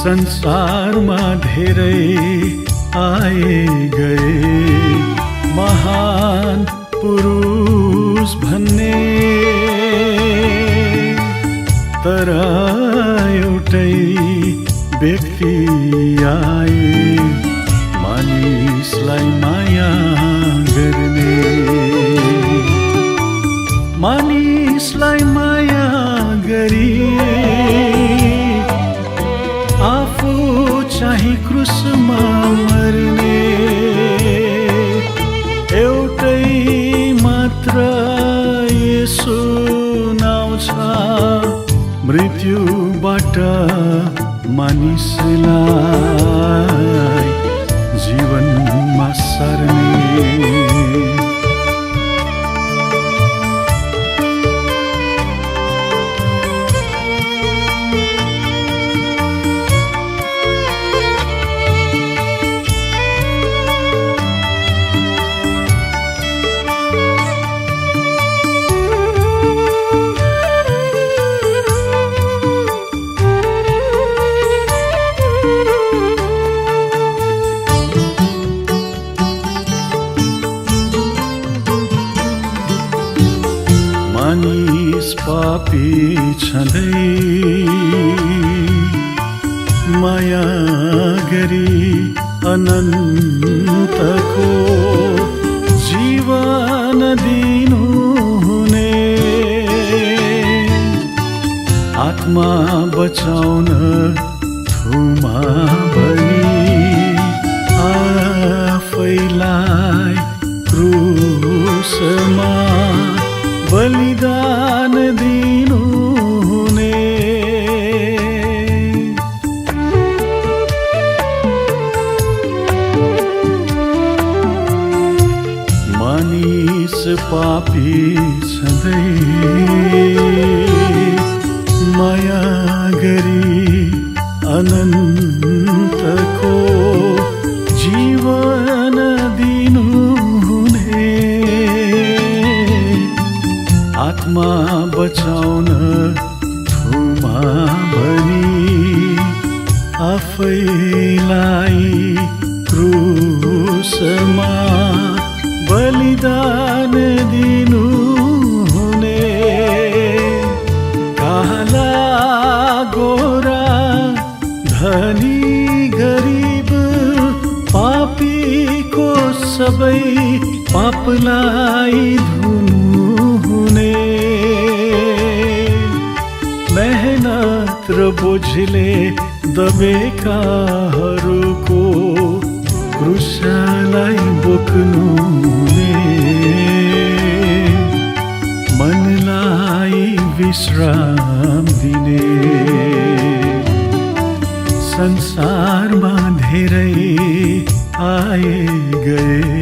संसारमा धेरै आए गए महान पुरुष भन्ने, तर एउटै व्यक्ति आए मानिसलाई माया गर्ने। मानिसलाई माया गरी आफू चाहिँ क्रुसमा मर्ने, एउटै मात्र येशू नाउँ छ मृत्युबाट मानिसलाई जीवनमा सर्ने। मानिस पापी छँदै माया गरी अनन्तको जीवन दिनु हुने, आत्मा बचाउन थुमा बनी आफैलाई क्रुसमा बलिदान दिनु हुने। मानिस पापी छँदै माया गरी अनन्तको जीवन दिनु हुने, आत्मा बचाउन थुमा बनी आफैलाई क्रुसमा बलिदान दिनु हुने। काला गोरा धनी गरिब पापीको सबै पापलाई धुनु हुने, मेहनत र बोझले दबेकाहरूको क्रुसलाई बोक्नु हुने, मनलाई विश्राम दिने। संसारमा धेरै आए गए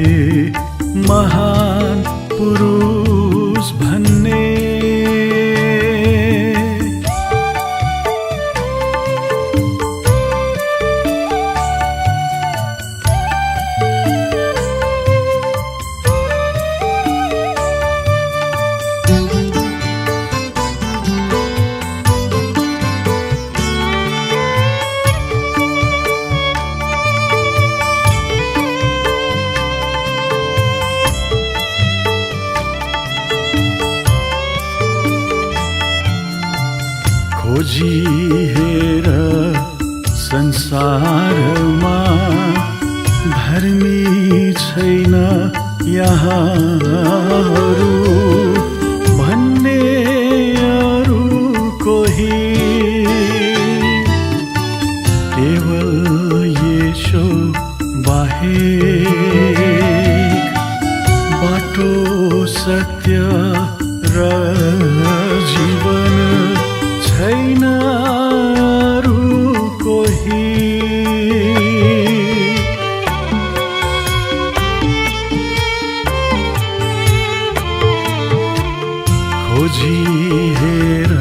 महान पुरुष भन्ने, खोजी हेर संसारमा धर्मी छैन यहाँहरू भन्ने अरू कोही, केवल येशू बाहेक बाटो सत्य र जीवन छैन अरू कोही। खोजी हेर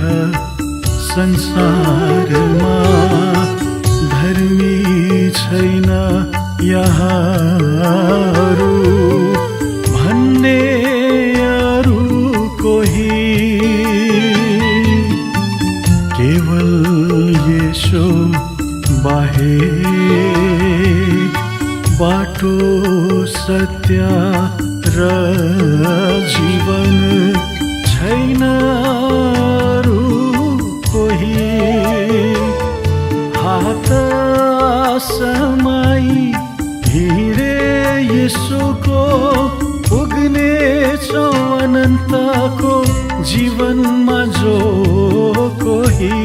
संसारमा धर्मी छैन यहाँहरू भन्ने अरू कोही, केवल येशू बाहेक बाटो सत्य र जीवन छैन अरू कोही। हात समाई हिँडे येशूको पुग्ने छौ अनन्तको जीवनमा जो कोही।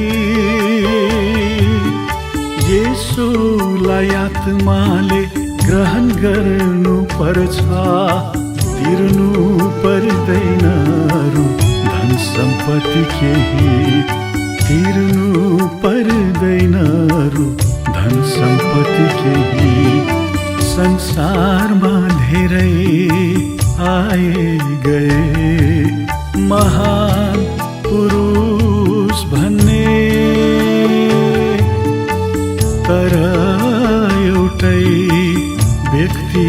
येशूलाई आत्माले ग्रहण गर्नु पर्छ, तिर्नु पर्दैन अरू धन सम्पत्ति केही, तिर्नु पर्दैन अरू धन सम्पत्ति केही। संसारमा धेरै आए गए महान पुरुष भन्ने, तर एउटै व्यक्ति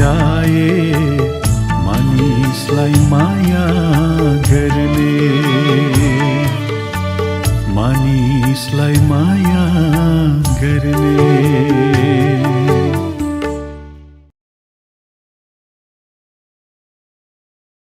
आए मानिसलाई माया गर्ने, मानिसलाई माया